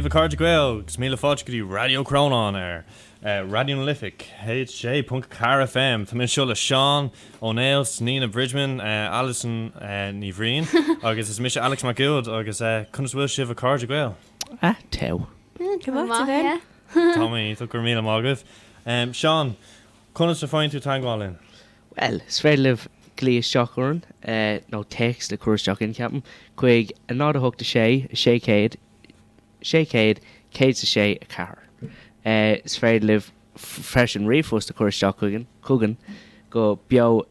Siva Cardi Gael, Smila Fodgity, Raidió Chrónáin Radio Lific, HJ, Punk Car FM, Tamin Shula Sean, O'Neill, Senninha Bridgman, Alison, Nivreen, August is Misha Alex Mac Uaid, August Kunis Will Siva Cardi Gael. Tew. Come on, then. Tommy, took her meal Margaret. Sean, Kunis to find to Tangwallin. Well, Sfred live Glee Shockern, no text the course Jock in Captain, Quig, another hook to Shakeade, Cade's a Shay, a car. Sfred live fresh and refus the course Jock Coogan, go Bio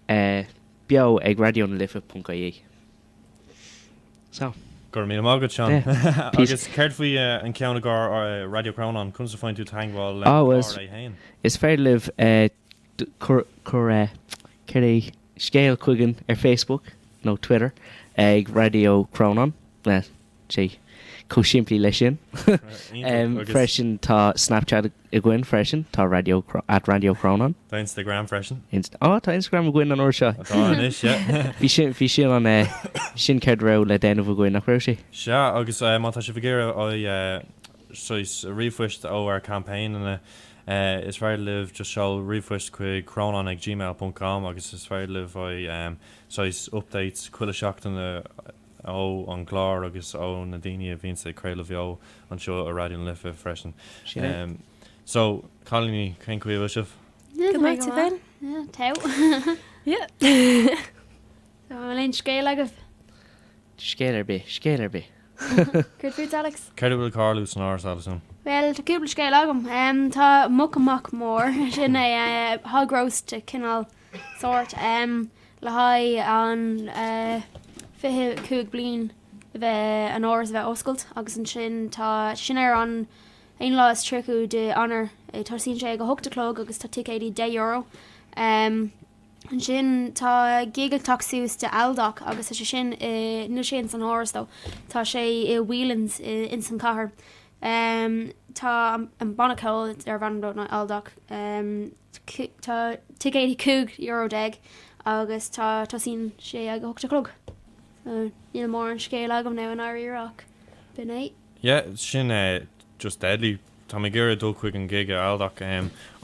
egg radio and live at Punkaye. So. Gur míle mágad Sean. Agus céirfuí an ceanna gar Radio Chrónáin chun sa fáin tú Tangwall is fair live cur scale Quigan Facebook no Twitter Radio Chrónáin sé co simply leis freshen tá Snapchat Gwyn freshen tá Radio Chrónáin tá Instagram freshen tá Instagram Gwyn an orsha tá inis fi sin an sin card row le den of Gwyn nach roshi sha agus mátá se figure I sois refwished our campaign and is very live just shall refwish quick chronon@gmail.com agus is very live I sois updates quilla shocked on Clár agus Nadine Vince craoladh an show a radio live freshen so Colony can we wish of good night to Ben yeah so Lynn scale Scaler be good food Alex Carol Carlos and ours Alison well to cúpla scale agam tá muck more sin hog roast kinál sort le hai an fihe cúg blin bheith an áras bheith oscailt agus an sin tá sin an ein lá is triú de honor tá sin sé go hoachta clog agus tá ticéí €10 an sin tá gigal taxús de Aldach agus sé sin nu sé san áras dó tá sé I Whelan's in san cahar tá an bonacol ar bhandó na Aldach tá ticéí €2 agus tá sin sé ag hoachta clog níl mór an scéil agam now an Iraq bin é yeah sin just deadly tá mé gur dul chuig an gig Aldach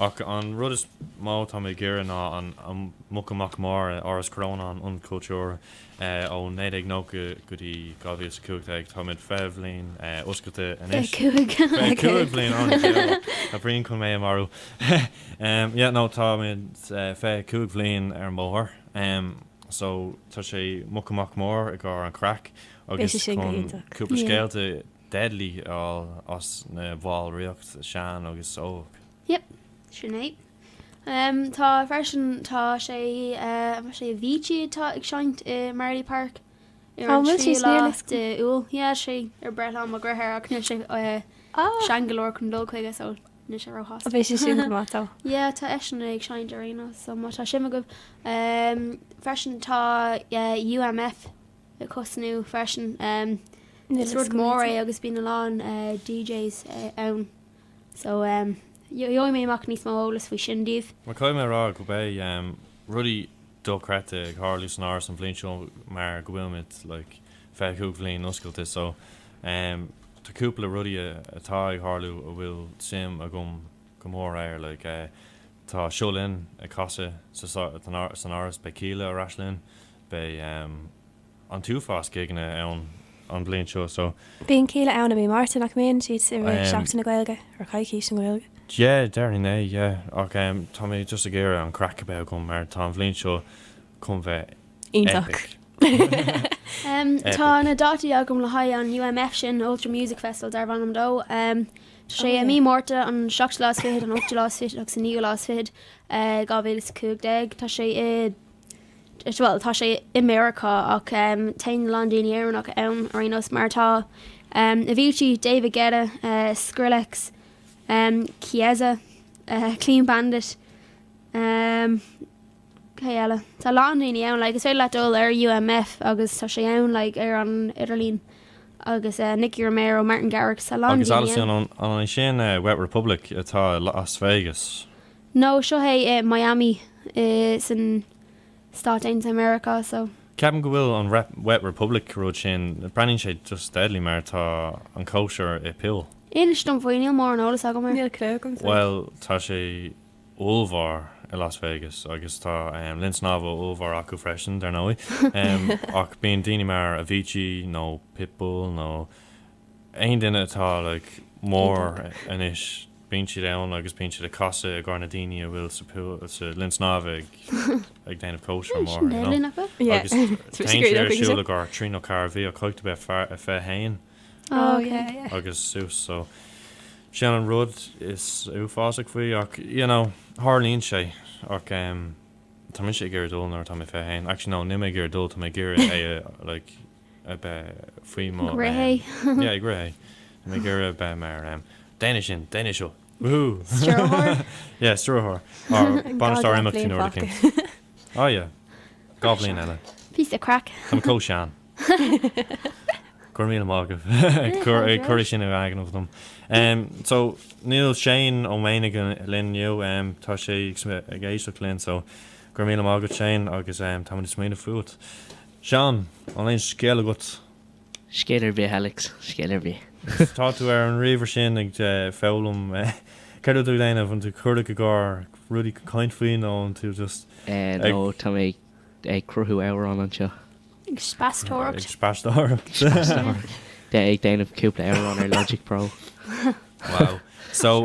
ach an rud is má tá mé gur ná an mucamach mór áras Chrónáin an cultúr ó néad nó gotí gavíos cúgteag tá mid febhlín oscailte inis cúglín an a bríon chun mé marú yeah nó tá mid fé cúglín ar mór so tá sé mucamach mór I gar an crack agus chun cúpla scéalte deadly as na bháil riocht sean agus ó yep sinné tá freisin tá sé víti tá ag seint I Marley Park úl sé ar bre am a grethir ach ní sé seangalóir chun dul chuige so ní sé rohas a bhí sé sin mátá tá eisina ag seint aréna so má tá si go freisin tá UMF I cosnú freisin rud mór agus bína lán DJs ann so jo mé amach níos máolalas faoi sin díobh Mar caiim rá go bé rudí dulcrete ag Harlús an áras an bblin seo mar go bhfuil mit like feicú bblin oscailte so tá cúpla rudí atá ag Harlú a bhfuil sim a go mór air like tá seolinn a casa san áras be cíle a raslinn be an túfás gigna an bblin seo so Bíon cíle anna bhí Martin ach mén siad seachtain na Gaeilge ar caiicí an Gaeilge yeah dearna yeah ach tá mé just a ggéire an crackabe gom mar tá bblin seo chun bheith ítach tá na dátaí agam le haid an UMF sin Ultra Music Festival dar bhangam dó sé mí mórta an 6 lá fiid an 8 lá fiid agus san 9 lá fiid gábhélas 15 tá sé well tá sé America ach tain London éarnach ann arénos martá a bhíútí David Guetta Skrillex Chiesa Clean Bandit Chéile Tá lánaí ann le is fé ledul ar UMF agus tá sé ann le ar an Idirlín agus Nicky Romero Martin Garrix tá lánaí agus Alison an sin Wet Republic atá Las Vegas No seo é Miami san Stát America so Ceapan go bhfuil an Wet Republic rud sin brenin sé just deadly mar tá an kosher I pill. Éiles dom faoine mór an ólas agam mar. Níl clú gom. Well, tá sé ulvar in Las Vegas agus tá linsnáva ulvar acu freisin dar nói. Ach bíon daine mar Avicii nó Pitbull nó ein duine atá like mór inis bíon siad ann agus bíon siad a casa a gcána daine a bhfuil sa linsnáva ag déanamh kosher mór, you know? Délinn acu? Yeah. Agus It's tain screwed sé up, siúla gur tríno car bhí a chuigta be a fé hain Oh, yeah. agus sús, so Shannon Rud is uásach faoi ach, you know, Harlín sé ach tá mé sé gur dul nó tá mé fé hain. Actually no, nimé gur dul tá mé gur like a be faoi má. Grey. Yeah, grey. Mé gur a be mar Danish seo. Woohoo. Straw Yeah, Straw or Bonistar God, Immock Goblin Nordic fuck. King. Oh yeah. Goblin Ella. Piece of crack. Tá có sean. Cur míle mágah chuir sin agan of them. So Neil Shane ó méine linniu tá sé a géisteach linn, so gur míle mágad Shane agus tá is méine fuút. Sean, an léon scéal agat. Scéalar bhí Alex, scéalar bhí. Tá tú ar an riomhar sin ag fém ceir tú léanamh an tú chuirla go gár rudí caiint faoin ó an tú just No, tá mé ag cruthú áhar an anseo. ag Spastóracht. spástáir. De ag déanamh cúpla áhar an ar Logic Pro. Wow. So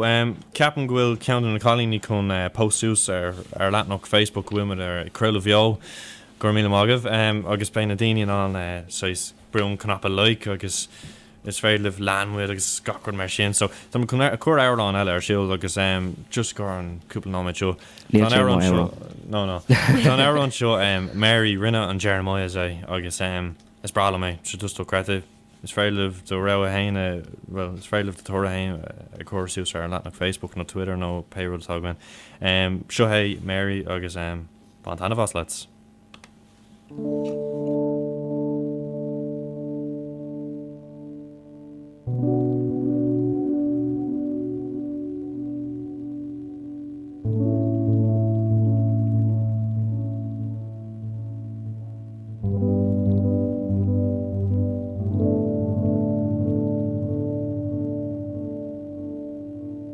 ceapan go bhfuil cean na cholíní chun postús ar leatnach Facebook bhfuil ar craoladh bheo gur míle mágah agus bein na daine an sais brún canapa like agus is féidir leh leanmuid agus scacran mar sin, so tá chun a chuir áirlán eile ar siúil agus just gur an cúpla náid seo. Níl Tá sé an má seo no Tá an áirlán seo Mary rinne an Jeremiah é agus is brala mé se just ó creative. Is féidir leh do ra a haine, well, is féidir leh do tora hain a cuasús ar leatnach Facebook nó Twitter nó payroll tághain. Seo hé Mary agus bantanna bhas lets.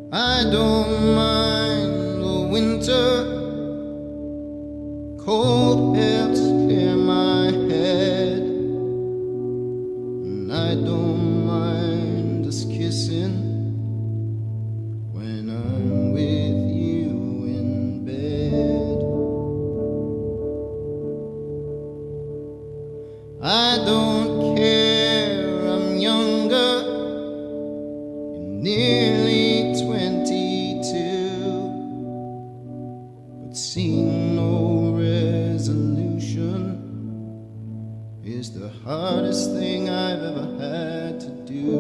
I don't mind the winter. Cold helps clear my head. And I don't mind just kissing when I'm with you in bed. I don't care, I'm younger. You're nearly 22, but seeing no resolution is the hardest thing I've ever had to do.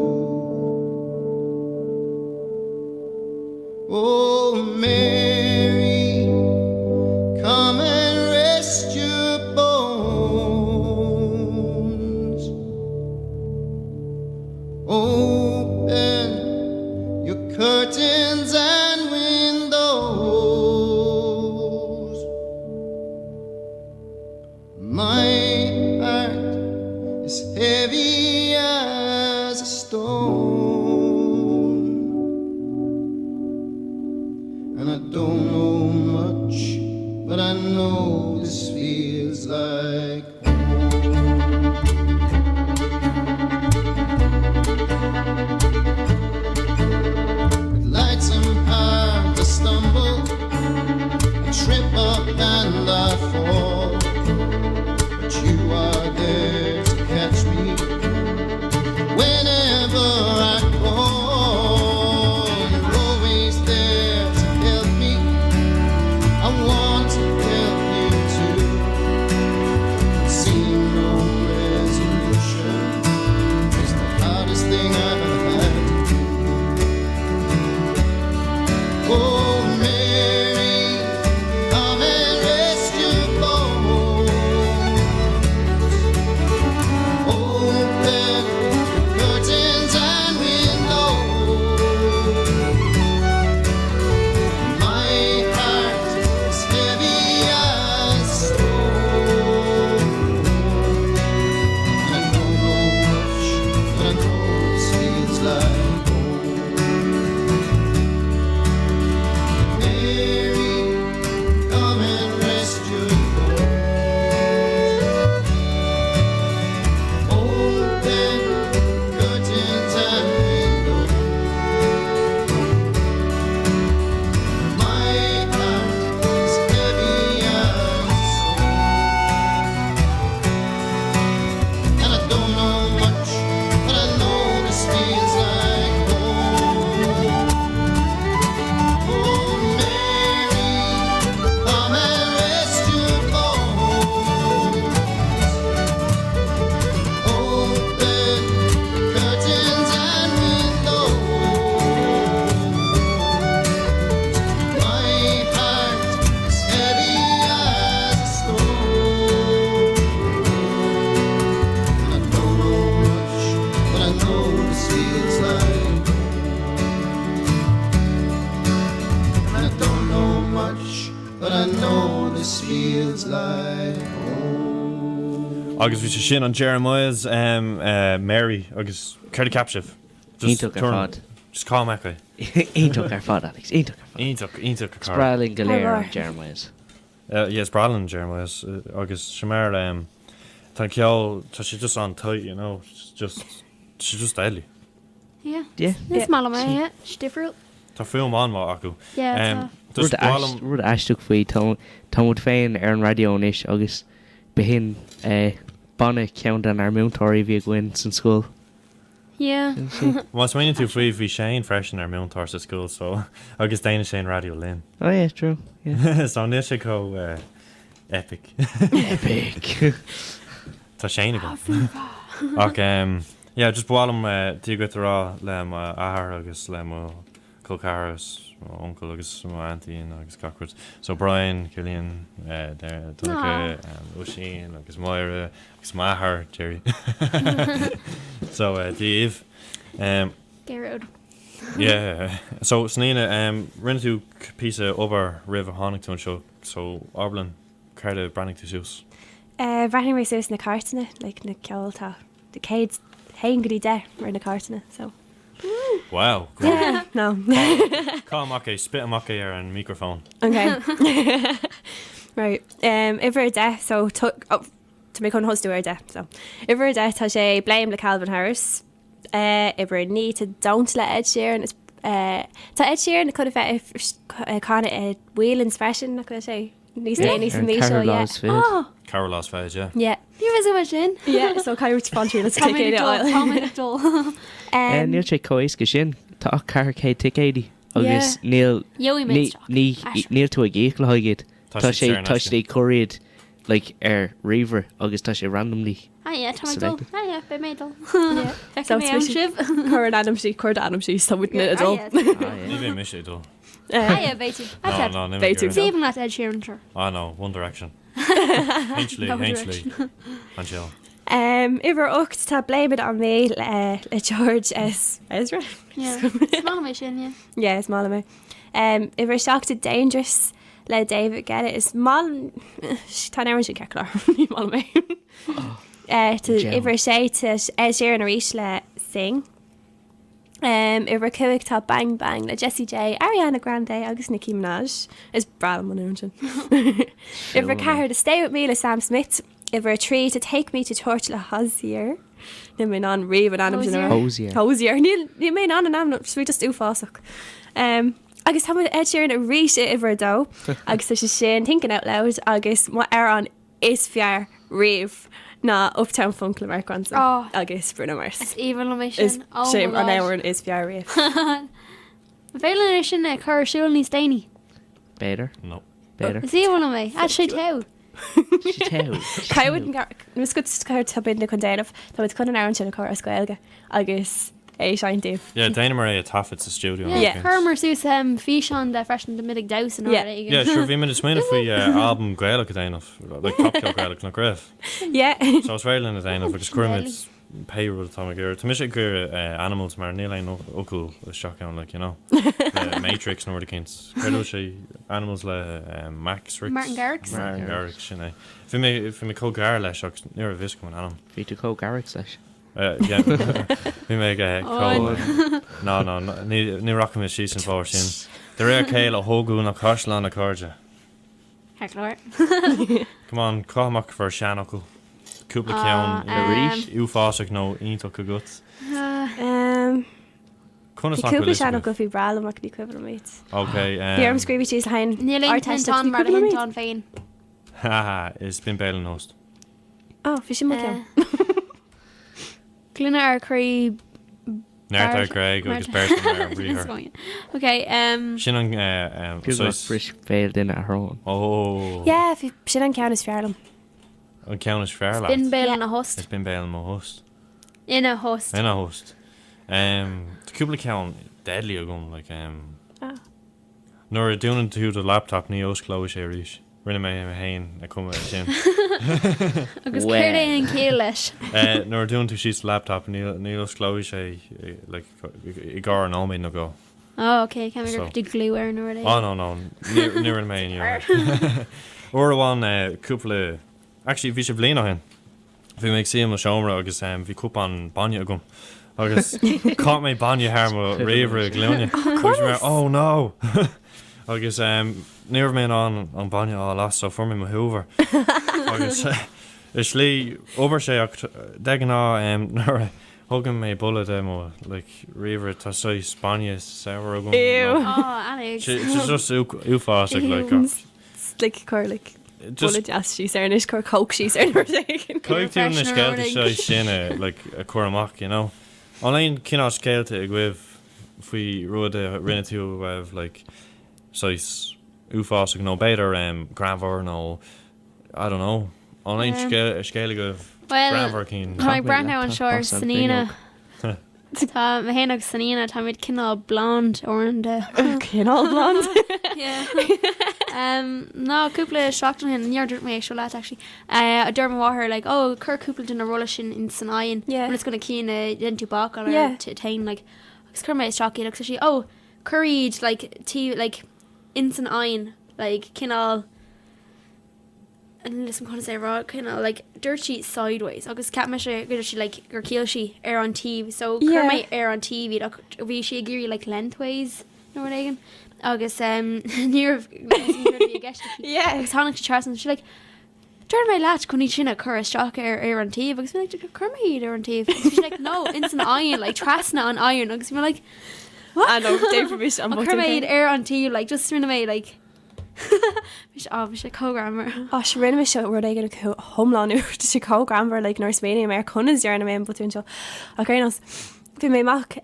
Oh, Mary, come and rest your bones. Open your curtains and windows. My heart is heavy as a stone, and I don't know much, but I know this feels like hard to stumble, I trip up and I fall, but you are there to catch me whenever I call. You're always there to help me. I want to help you too. See no resolution is the hardest thing I've ever had. Oh, Mary, come and rest your bones. Agus bhí sé sin an Jeremiah's Mary agus Curdy Capshiv. Íntoch ar fad. Just call me acu. Íntoch ar fad, Alex. Íntoch ar fad. Íntoch a car. Spráilín go léir Ar an Jeremiah's. Yes, Bralin Jeremiah's agus Shamar tá ceol tá sé just an tight, you know. She's just deadly. Yeah. Yeah. This mal me, yeah. Stifriel. Tá film an má acu. Yeah. Just Bralin Rud aisteach faoi támúd féin ar an radiois agus behin banna ceann an ar múntóirí bhí gin san school. Yeah. was meaning to free bhí Shane freshen ar múntar sa school so agus déine Shane Radio Lynn. Oh yeah, true. Yeah. So ní sé có epic. Epic. Tá Shane go. Ach yeah, just bhálam tí go rá le ahar agus le Colcaras, uncle agus auntie agus cockroach. So Brian, Killian, Donica, Oisin, agus Moira, agus Mahar, Jerry. So Dave. Gerard. Yeah. So Senninha, rinne tú písa obair ribh Honington show. So Orblin, Carda Branning to Shoes. Bhreathnaigh mé suas na cartainna, like na ceoltá. The céad hain goí de mar na cartainna, so. Wow. Yeah, no. Call Mackey, spit a Mackey ar an microphone. Okay. Right. Iver de, so to make on host do de. So iver de tá sé blame le Calvin Harris. Iver ní to don't let Ed Sheeran is tá Ed Sheeran could have kind of Whelan's fashion na could say níos déanaí sa mí seo, yeah. Oh. Carol Lost Fage, yeah. Yeah. You was so much in. Yeah, so Kyrie sponsor let's take it out. Níl sé cois go sin tá car cé ticéí agus níl níl tú a gcéich le haigéid. Tá sé choréad like ar river agus tá sé randomly. Ah yeah, Tommy yeah, be medal. Yeah. So Current Adam she so wouldn't it at all. Ní bhí mis dul. Ah yeah, Beatty. No, Beatty. See even that Ed Sheeran sure. Oh no, One Direction. Hinchly. And chill. Iver ucht tá bléimid an mé le George S. Ezra. Yeah. Small mission, yeah. Yeah, it's mal me. Iver shocked dangerous le David get it is mal tá never should get Clár. Mal me. To iver sé to share an reach le sing. Iver cuiig tá Bang Bang le Jessie J, Ariana Grande agus Nicki Minaj is bra manúin. Iver cahir to stay with me le Sam Smith. Iver a tree to take me to church le Hosier. Ni mé an rih an anam Hosier. Ní mé an anam swe just úfásach. Agus ha Ed Sheeran a réise iver dó agus sé sin thinking out loud agus má an is fiar rih na Uptown Funk le Americans agus Bruno Mars. It's even mission. Is shame an hour is fiar rih. Bhéile sin na chur siúil níos déine. Better. No. Better. Is even on me. Actually too. Kai wouldn't was good to tub in the container so it's kind of an sin a car squelga agus shine Dave. Yeah, Dana Maria Taffet's the studio. Yeah, Hermer sus fish on the fresh and the midig douse and all that. Yeah, sure. We made a swing if we album Gaelic enough, like Cocktail Gaelic, not Griff. Yeah. So it's very little enough because Kermit's payroll Tommy Gear. To miss it, animals, mar nearly no cool shotgun, like you know, Matrix, nor the Kings. She animals like Max Ricks, Martin Garrix, you know. If we call Garlic, shocks near a visc one, Adam. Fi to call Garrick slash. Yeah, we make a no, ni rocking with sheets and force in. The rare kale a hogu na cashlan a carja. Heck Lord. Come on, Cormac for Shanacle. Couple of count, you fosik no into guts. Couple Shanacle fi bral mak di quiver mates. Okay, here I'm screamy cheese hein. Nearly 10 ton bar on vein. Haha, it's been bailing host. Oh, fishing monkey. Glynna ar Craig Nertar Craig agus Bertrand Okay, Sin an Frisch failed in at her own. Oh. Yeah, if sin an count is fairlam. An count is fair. It's been bailing a host. It's been bailing a host. In a host. The couple count deadly again like nor doing to the laptop ni os close rish. Rinne me hain a come sin. Agus clear day in Keelish. Nor doing to she's laptop ni os close like igar and all me no go. Oh okay, can we go particularly where nor day? Oh no. Near me you. Or one couple actually vi blin hen. bhí méid siam a seomra agus bhí cúpán banne agam. Agus cá mé banne thar mo réomhre glúne. Oh no! Agus níor mé an banne á las so for mé mo húver. Agus is lí obair sé de ná nar thugan mé bullet mo riomhre tá so Spáine saoir agam. Alex. Just uafásach chuir bullet jazz she's there and it's called coke she's there. Coig tú na scéalta seo sinna a chuach, you know. Online cinná scéalta ag bhuih faoi rud a rinne tú bh sois uafásach nó beidir granmhar nó I don't know. Online scéala go granmhar cín. Tá brandá an seoir Senninha. Tá héanaach Senninha tá mid cinál blond ornda. Cinál blond? No, cúpla seachtain hin neardirt mé seo leat actually. A derm wather cur cúpla duna rolla sin in Senninha. Yeah. When it's gonna keen den tú bach or to tain agus cur mé shocky like she curried tea in Senninha cinál and listen kind of say raw kind of dirty sideways agus cat me she gur kill she air on TV so cur mé air on TV vi she geary lengthways no what again agus near agus hánig Charles and she turn my latch kunní sinna cur stock air on TV agus cur mé air on TV she's no instant iron trasna on iron agus me what I know Dave for me I'm cur mé air on TV just rinne mé sé cógrammer se rinne me seo ru ag homláú sé cógramver nor Spéine mé chunas dearna mé butún seo arénos fi mé mac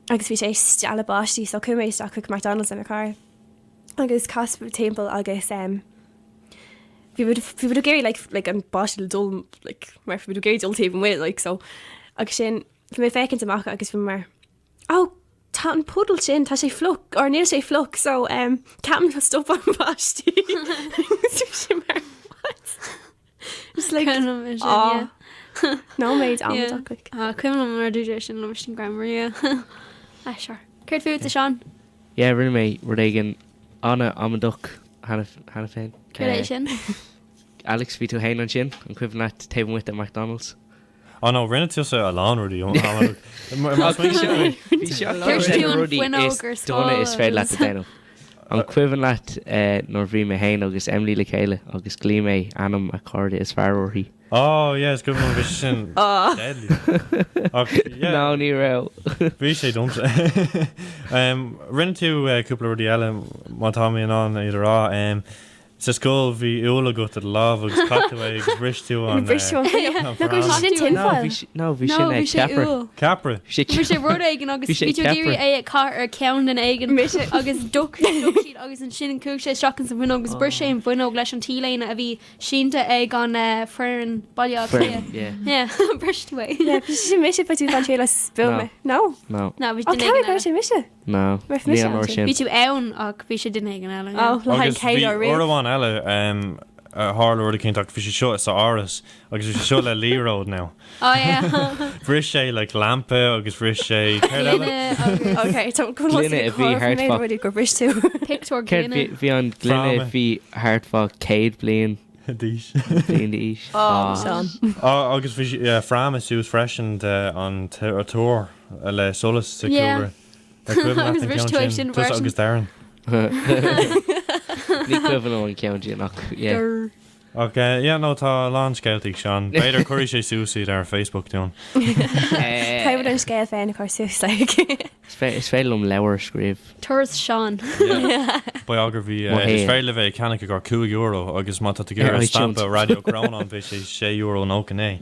agus bhí sé stalabátí so cu mééis a chu McDonald's in a car agus caspa timp agus vi would géir an bastal dul mar fi géir dul tape with so agus sin fi mé fécinn amach agus fi mar tá an pudal sin tá sé fluk or níl sé fluk so ceapan go stop an bátí it's no méid an cuiim mar dúidir sin lo sin grammar sure Curt food a Sean rinne mé ru igen anna am duch hena féin sin Alex ví tú hain an sin an cuiimh net taim with at McDonald's. Oh no, rinne tú sé a lán rudí donna is féid le a déanam. An cuiimhan leat nóir bhí mé hain agus Emily le chéile agus glí mé anam a cordé is fearúirí. Oh yes, good one sin deadly. No ní ra. Bhí sé domsa. Rinne tú cúpla rudí eile má tá mé an idir rá sa scóil bhí úla go a láh agus capú agus bristú an No, bhí sin capra. sé rud aigen agus víidir é car ar cean an aigen agus ducíad agus an sin cú sé seachchan san bhuiine agus bur sé an bhuiine leis an tíléine a bhí sínta ag an fearan bailá bristfuid sin mis pe tú fan le filme no bhí sé mis No ní an or sin. Bhí tú ann ach bhí sé duine an eile agus bhí orháin eile Harlord cinnach fi seo sa áras agus fi seo le líród now. Bris sé lampe agus bris sé glunne a bhí hartfa go bris tú bhí an glunne bhí hartfa céad blion díos díis agus bhí fram is ús freisin an túir le solas sa cúra agus daran. Ní cuimhan an ceanntí nach nó tá lán scéiltigh seán. Beidir chuirí sé súsaí ar Facebook tún. Caimh an scéil féin chu sús Is féilm leabhar scríb. Turas Seán. Ba agur bhí is féile bheith ceanna gur €2 agus má tá gur stampa Raidió Chrónáin bhí sé €6 nó canné.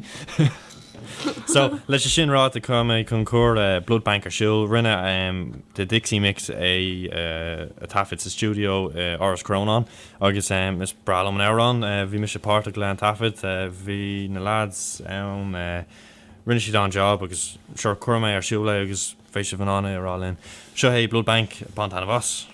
So leis sin rá a cum chun cuar blood bank siúil rinne de Dixie mix a tafid sa studio Alex Chrónáin agus is bralam an érán bhí me sé páirrta le an tafid bhí na lads ann rinne siad an job agus seo cuairrma ar siúla agus féisi bhanana arálinn. Seo é blood bank bantanna bhas.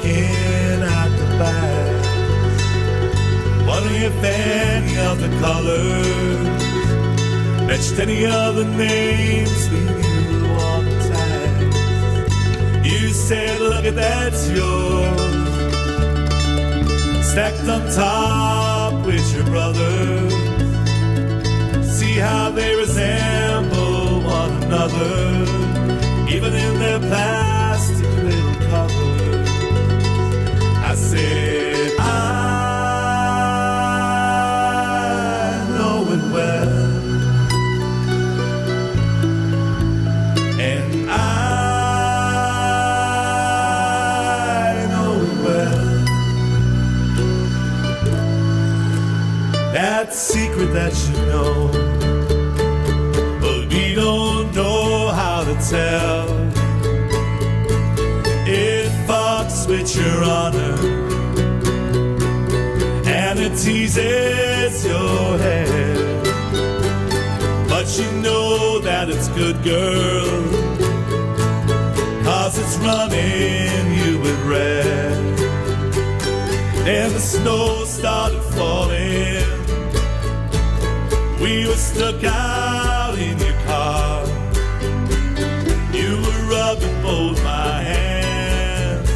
looking at the back, wondering if any of the colors matched any of the names we knew on the tags. You said, look at that's yours, stacked on top with your brothers. See how they resemble one another, even in their plastic little covers. I said, I know it well, and I know it well. That secret that you know, but we don't know how to tell. It fucks with your honor, and it teases your head, but you know that it's good, girl, 'cause it's running you with red. And the snow started falling, we were stuck out in your car. You were rubbing both my hands,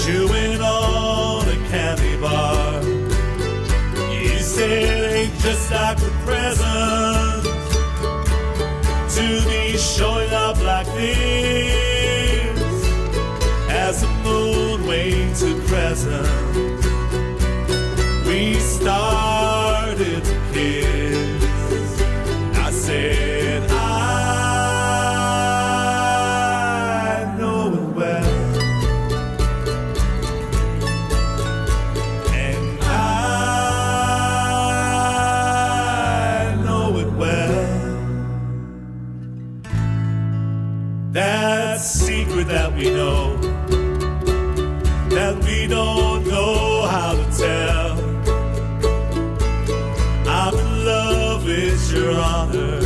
chewing on a candy bar. You said ain't just like the presents to be showing up like this, as the moon wanes to crescent. We started to kiss. I said, I know it well, and I know it well. That secret that we know, that we don't know how to tell. I'm in love with your honor,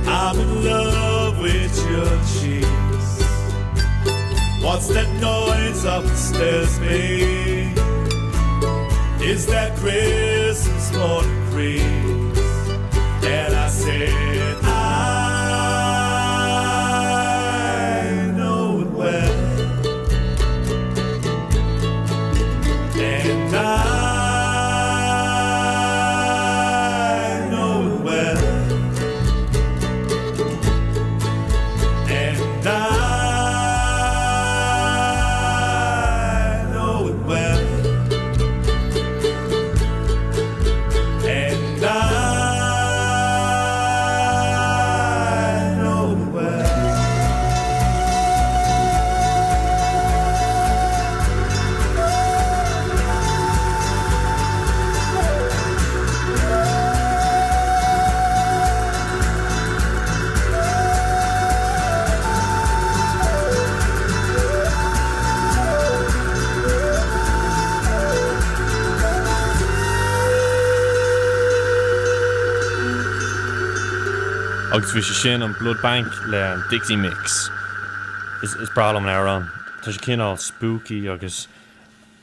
I'm in love with your cheeks. What's that noise up the stairs, babe? Is that Christmas morning breeze? And I said, I know it well, and I know it well, and I know it well, and I know it well. Agus bhí sé sin an Blood Bank le an Dixie Mix. Is bralam an an. Tá sé cinál spooky agus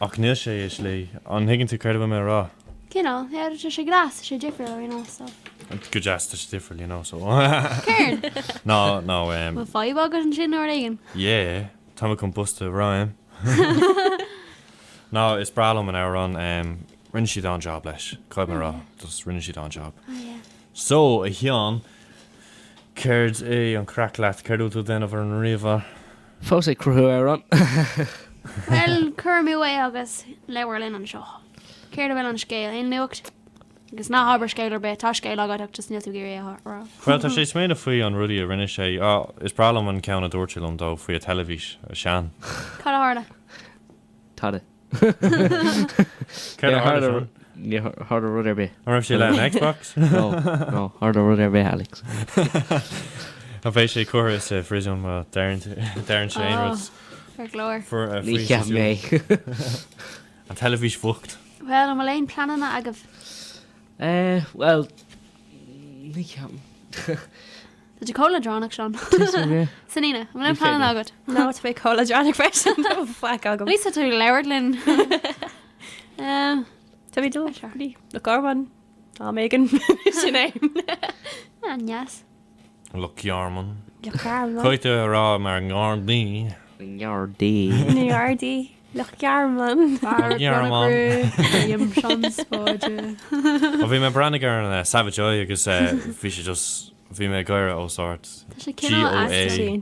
ach níl sé is le an higann tú creidir mé rá. Cinál, sé gras, sé differ, you know, so. Go jazz tá sé different, you know, so. Cairn, No, má fáib agus an sin or aigen. yeah, tá chun busta ráim. No, is bralam an an rinne siad an job leis. Coid mé rá, just rinne siad an job. Oh, yeah. So, a hian, céird an craoladh, céirú tú den over an riomh. Fós é cruthú an. Well, curmú é agus leabhar linn an seo. Céir bhfuil an scéil, in nuacht. Agus ná habar scéilar be, tá scéil agad ach just níl tú géir rá. Well, tá sé sméad a faoi an rudí a rinne sé. Is bralam an ceanna dúirtil an dó faoi a televís a sean. Cad a hála. Táda. Céir a hála Ní harda rud ar bé. An raibh sé le an Xbox? No, harda rud ar bé, Alex. A bheith sé cuair is frisún Darren sé rud For glóir. for a Ní free ceap season. mé. An televís fucht. Well, am léon planana agah. Well, ní ceap. Did you call Dronic, Sean? Yeah. Senninha, I'm going You to plan fair agad. No, it's a bit coladranic version. Fuck, I'll go. At least I took Lowardlin. So we do. Sure. Look, Arman. Oh, Megan. Is your name? And yes. Look, Yarman. Look, Arman. Coite rá mar ngárdí. Yardie. New Yardy. Look, Arman. William Sean's Forge. Bhí me branigar an Savage Eye agus bhí sé just bhí me gaiire ó sort She cannot G.O.A. ask Shane.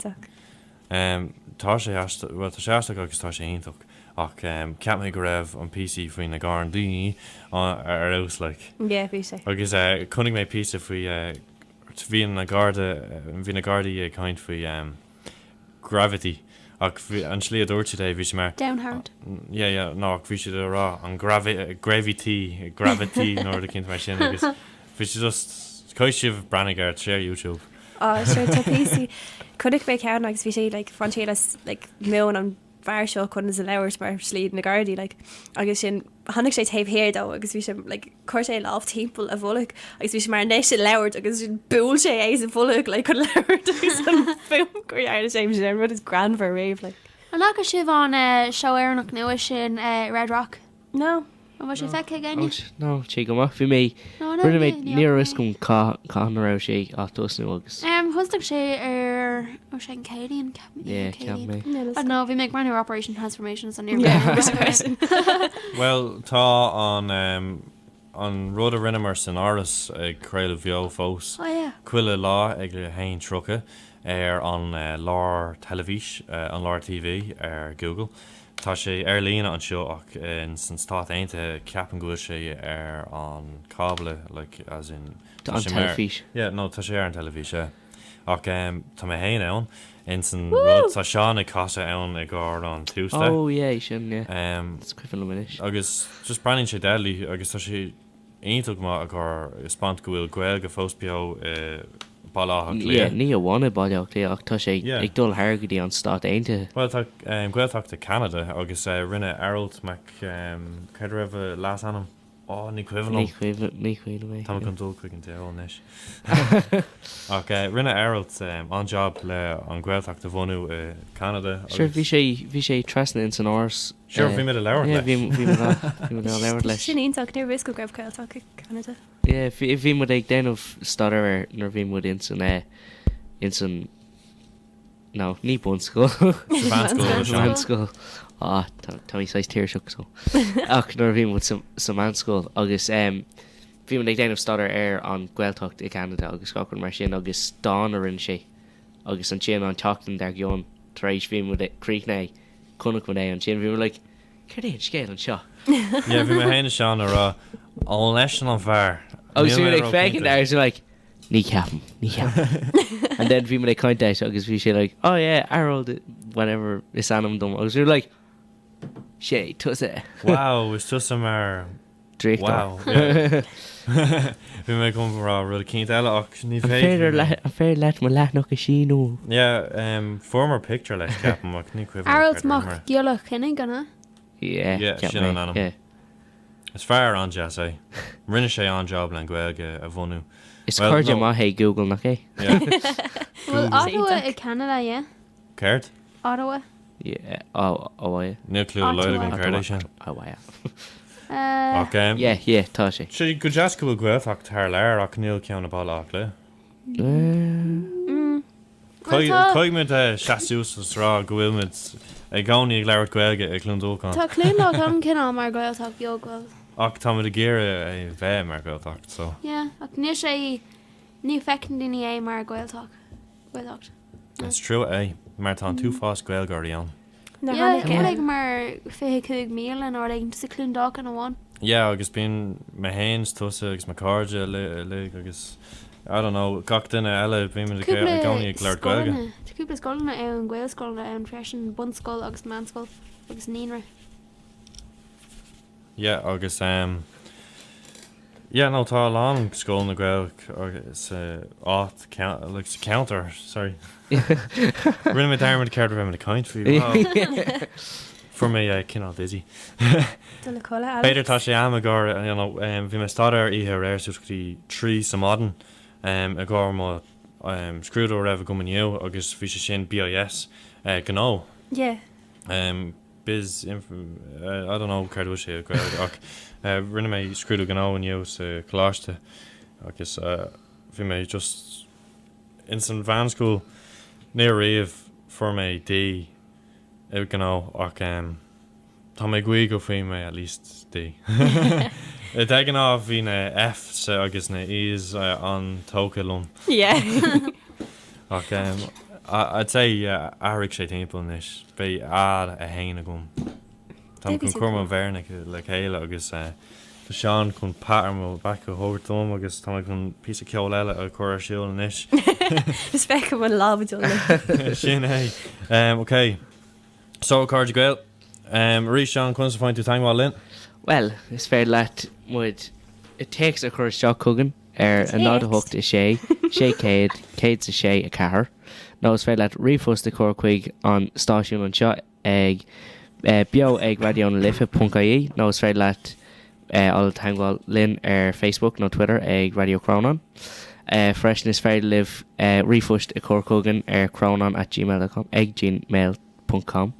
tá sé éasta agus tá sé ionach ach ceap mé go raibh an PC faoin na gádaí ar aus le Yeah, we say. agus chunig mé pí faoi bhí na gardaí caiint faoi gravity ach an slí dúirte é bhí sé mar Down hard. ná bhí sé rá an gravity nóir a cinint mar sin agus bhí sé just caiith sibh branigar sé YouTube. Oh, sure, to PC. Could it be count like we say like frontiers like million on fire show couldn't as hours bar sleed in the gardy like I guess in hannig sé tape here though because we should like course I love temple of Volk I guess we should mar nation loud because bull sé as a Volk like could loud some film career the same shit what is grand for a rave like An lá sibh an show éarnach nua sin Red Rock. no An bhil sé feice again? No, sé go má fi mé No, no, rinne ní, mé ní níor ok. is gom cá ra sé átosnú agus. Thustig sé ó sé an Cadian Yeah, ceap mé. No, bhí me brand new Operation Transformations on yeah I was question Well, tá an rud a rinnemar san áras ag craoladh bheo fós. Oh yeah. Cuile lá ag le hain trucha ar an lár televís, an lár TV ar Google. Tá sé ar líana an seo ach in san stát aonta ceapan go sé ar an cábla, like as in... An telefís. Yeah, no, tá sé ar an televís, yeah. Ach tá mé hain ann in san rud tá seán ag casa ann ag gáir an tústa. Oh, yeah, sin, yeah. Um, It's cuifann le muis. agus just brenin sé déirlí agus tá sé aontóg má a gur spant go bhfuil gweil go fóspeo bailátha Yeah, lia. ní a bhána bailach lé ach tá sé Yeah. ag dul hairgadí an stát ainte. Well, tá gweilteachta Canada agus rinne Alex Mac Uaid raibh lás anam. Ó, ní cuihann. Ní chuile mé. Tá gan dul chuig an teáis. Ach rinne Alex an job le an gweilteachta bhhanú Canada. Sure, bhí sé trasna in san áras. Sure, bhí mé a leabhar Yeah, leis. bhí me leabhar leis. Sin íntaach níor risco greibh cailteach Canada Yeah, bhí mu ag déanamh stadar nar bhí mu in san no, ní bunscoil. Manscoil. Tá í 6 tíir seach so. Ach nar bhí mu sa manscoil agus bhí mu ag déanamh stadar ar an gweilteacht i Canada agus gachann mar sin agus dánarin sé agus an sin an teachtain dar gion taréis bhí mu críicné chunach mu é an sin bhí mu le chuéon scéil an seo. Yeah, bhí mé héine seán ar an leis an bhar. Agus bhí ag feicean there so like ní ceapan. And then bhí mu ag cointéis agus bhí sé like oh yeah Harold whatever is anam dom agus bhí like sé tus é Wow, is just a mar... drícht Wow. Yeah. Bhí mé gom rá rud a cinint eile ach ní a fér leit mar leithnach a síú. Yeah, former picture leis ceapan ach ní cuihann. Harold Mock Giolach cinnig ganna. Yeah, sin an anam. yeah. Is fear an jazz é. Rinne sé an job le gweilge a bhhanú. Is Well, chuirde no. má hé Google nach é. Yeah. Well, Google. Ottawa in Canada, yeah. Cairt? Ottawa. Yeah, oh, Ní clú leide an Ottawa. cairt é sin. Uh, Ach, Yeah, tá sé. sé go jazz go bhfuil gweilteach tar leir ach níl ceann na bailach le. Coigmid seaús rá go bhfuilmid ag gáí ag leir gweilge ag clúndóán. Tá clúnach an cinál mar gailteach beagháil. Ach tá a géire é bheith mar gweilteach, so... Yeah, ach ní sé ní fecin daoine é mar gailteach. Gailteacht. It's true é, mar tá tú fás gweilgarí an. Yeah, ag mar 25 míl an ordaigh sa clúndách an bháin. Yeah, agus bíon me héins tusa agus me cardide le agus... I don't know, gach duine eile bhí me gáí ag leir gweilge. Cúpla scoilna an gweilscoilna an freisin bunscoil agus manscoil agus níra. Yeah, agus yeah, no, tá lán scóil na gweil agus áit counter, sorry. Rinne me darmid ceart bh me caint faoi. For me cinál dizzy. Beidir tá sé am a gur bhí me stadar ihe réirsútí trí sa madan a gur má scrúdú raibh go maniu agus bhí sé sin BIS gó. Yeah. Biz I don't know cardú sé ach rinne mé scrúdú gó aniu sa chláiste agus bhí mé just in san van school ní riamh for mé D gó ach tá mé gcuí go faoi mé at least D. D gan á bhí na F sa agus na E's an tócalum. Yeah. ach I'd say áric sé timppla níos bé a héine gom. Tá chun cuama bhéirna le chéile agus Tá seán chun páirm bac go thuirtóm agus tá chun pí ceol eile a chuir siúil níos. Is feice bhfuil lábhaúla. Sin é. Okay. So card gail. Rí seán chun sa fáin tú taimháil linn? Well, is fair leat muid it takes a chuir seo cogan an nád a hocht is sé céad sa sé a cahar. No, is fair leat rifus de cór chuig an stáisiún an seo ag bio ag radio na lifa.ie. No, is fair leat all taimháil linn Facebook no Twitter ag Raidió Chrónáin. Freshen is fair live rifust a cór cogan chrónáin@gmail.com ag gmail.com.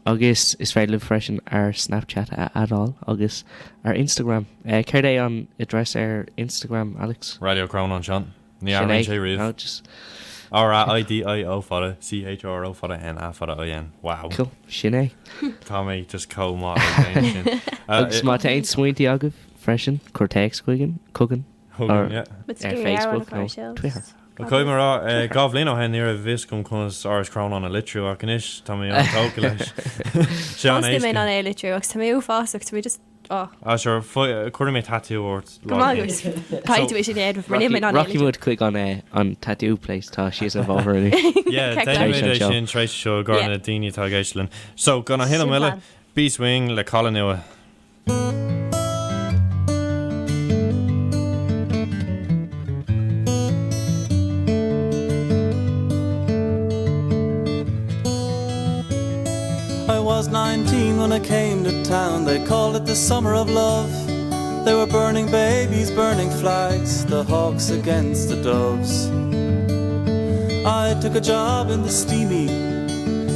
Agus is fair live freshen our Snapchat at all agus our Instagram. Ceir é an address Instagram, Alex? Raidió Chrónáin seán. Ní áiríonn sé riamh. No, just RIDIO fada CHRO fada NA fada IN. Wow. cool. Sin Tá mé just comá. agus má tá ein smuointí agah freshen cortex chuigan cogan or Facebook no Twitter. Coid mar gáh líon hen ar a bhís gom chun áras Chrónáin a litú a canis tá mé an tóca leis. Seán Fásta mé an é litú agus tá mé ú fásach tá just sure chuir mé tattoo ort. Gomágus. Caiitú sin éad mar mé an Rocky Wood quick an tattoo place tá she's involved already. Yeah, Craig. sin treéis seo garna daoine tá géislinn. So gona hinna mile bí swing le chola nua. I was 19 when I came to town. They called it the summer of love. They were burning babies, burning flags, the hawks against the doves. I took a job in the steamy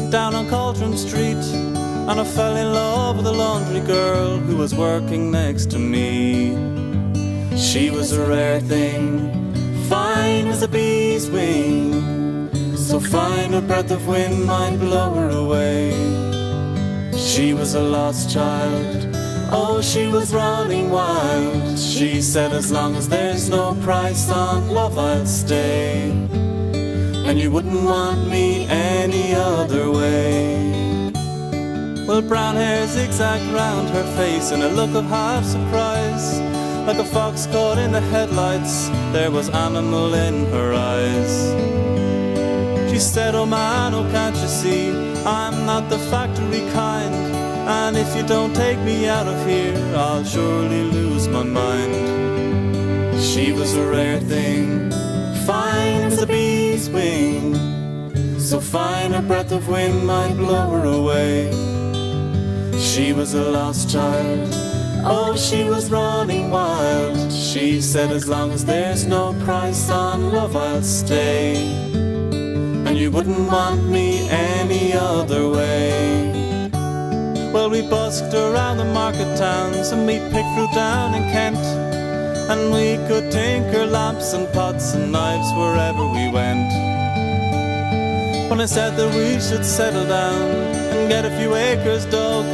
down on Cauldron Street, and I fell in love with a laundry girl who was working next to me. She was a rare thing, fine as a bee's wing, so fine a breath of wind might blow her away. She was a lost child, oh, she was running wild. She said, as long as there's no price on love, I'll stay, and you wouldn't want me any other way. Well, brown hair zigzagged round her face in a look of half surprise, like a fox caught in the headlights. There was animal in her eyes. She said, oh man, oh can't you see, I'm not the factory kind, and if you don't take me out of here, I'll surely lose my mind. She was a rare thing, fine as a bee's wing, so fine a breath of wind might blow her away. She was a lost child, oh, she was running wild. She said, as long as there's no price on love, I'll stay, and you wouldn't want me any other way. Well, we busked around the market towns, and we picked fruit down in Kent, and we could tinker lamps and pots and knives wherever we went. When I said that we should settle down and get a few acres dug,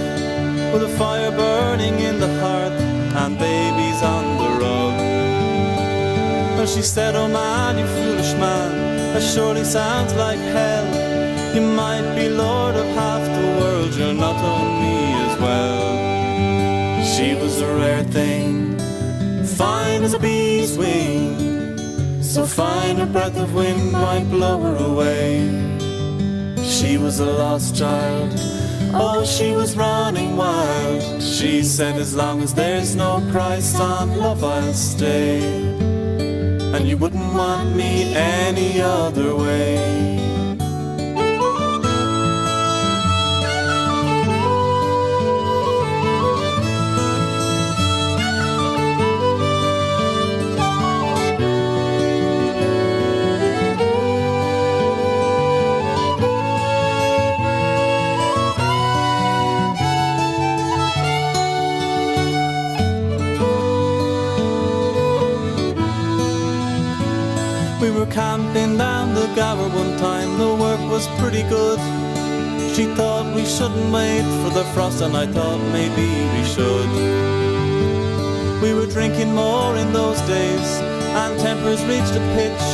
with a fire burning in the hearth and babies on the rug. Well, she said, oh man, you foolish man, that surely sounds like hell. You might be lord of half the world, you'll not own me as well. She was a rare thing, fine as a bee's wing, so fine a breath of wind might blow her away. She was a lost child, oh, she was running wild. She said, as long as there's no price on love, I'll stay, and you wouldn't want me any other way. pretty good. She thought we shouldn't wait for the frost, and I thought maybe we should. We were drinking more in those days, and tempers reached a pitch,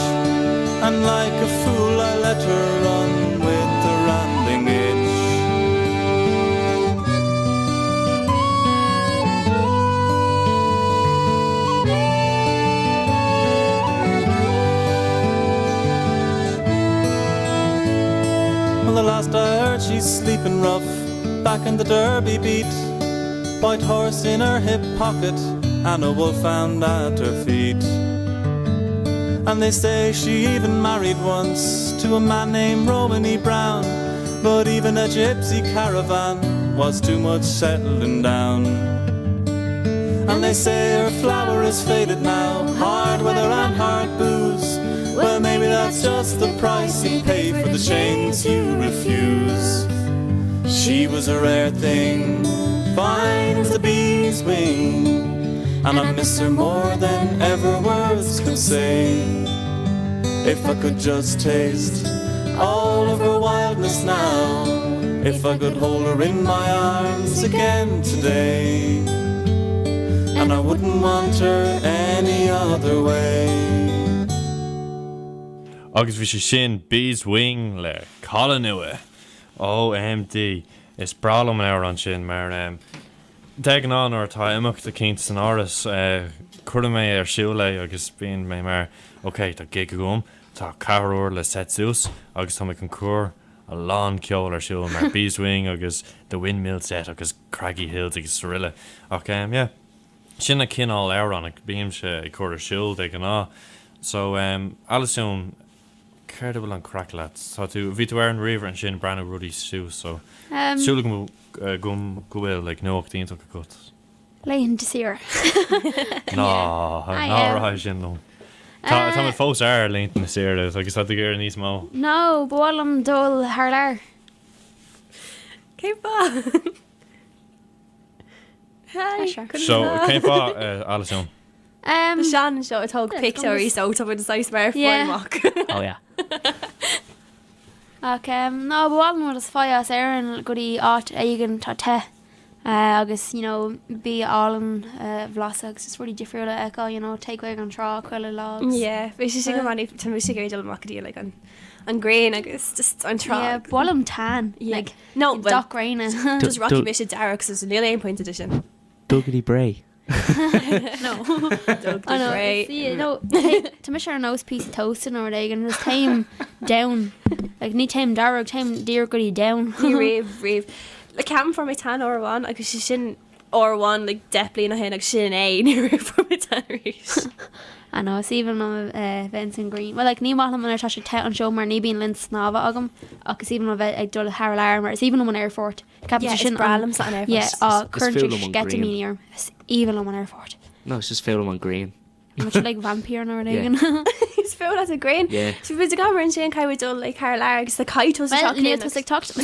and like a fool I let her run with the rambling itch. Well, the last I heard, she's sleeping rough back in the Derby beat, white horse in her hip pocket and a wolfhound at her feet. And they say she even married once to a man named Romany Brown, but even a gypsy caravan was too much settling down. And they say her flower is faded now, hard weather and hard booze. Well, maybe that's just the price you pay for the chains you refuse. She was a rare thing, fine as a bee's wing, and I miss her more than ever words could say. If I could just taste all of her wildness now, if I could hold her in my arms again today, and I wouldn't want her any other way. Agus bhí sé sin Bees Wing le Colin nua. OMD. Is bralam leir an sin mar degan an or tá imach de cinint san áras chuir mé siúla agus bíon mé mar ok, tá gig gom, tá carúir le set sús agus tá an cuar a lán ceol siúla mar Bees Wing agus the windmill set agus Craggy Hills agus Sorilla. Ach yeah. Sin a cinál leir an ag bíam se I cuar siúl de gan á. So Alison Cardable an cracklat. So to bhí tú ar an river an sin brand ruddy stew, so siúla gum gohfuil like no octínta go cut. Léon de sir. No, rá sin no. Tá mit fós ar léint na séir agus tá gur níos mó. No, bhálam dul haar leir. Cé fá? Hi. So céim fá Alison. Sean seo atóg pictóirí so tá bud is mar foiach. Oh yeah. No, bhálam is fáas ar an goí áit aigen tá te. Agus, bí álan bhlasagus is ruí difriúla eá, take away an trá chuile logs. Yeah, bhí sé sig manní tá musa géidir macadí le an grain agus just an trá. Yeah, bhálam tan. Like, no, doc raina. Just rocky bit Derek's is nearly 1 point edition. Duggity Bray. No. Great. Tá mis ar nose piece of toast in or and just time down. Like ní time darug, time dear goody down. Rave. Le cam for my tan or one, agus she sin or one like definitely in a hen like sin near for my tan reach. I know, it's even on Vincent Green. Well, like ní maith man ar tá sé te an show mar ní bíon linn snáva agam, agus even on ag dul har alarm mar it's even on an airfort. Yeah, it's bralam sa an airfort. Yeah, current get to me near. It's even on an airfort. No, it's just film on green. Much like vampire nor again. It's filled as a grain. Yeah. So we go and Shane Kai with dul like her largs the kite was well, it was like talked.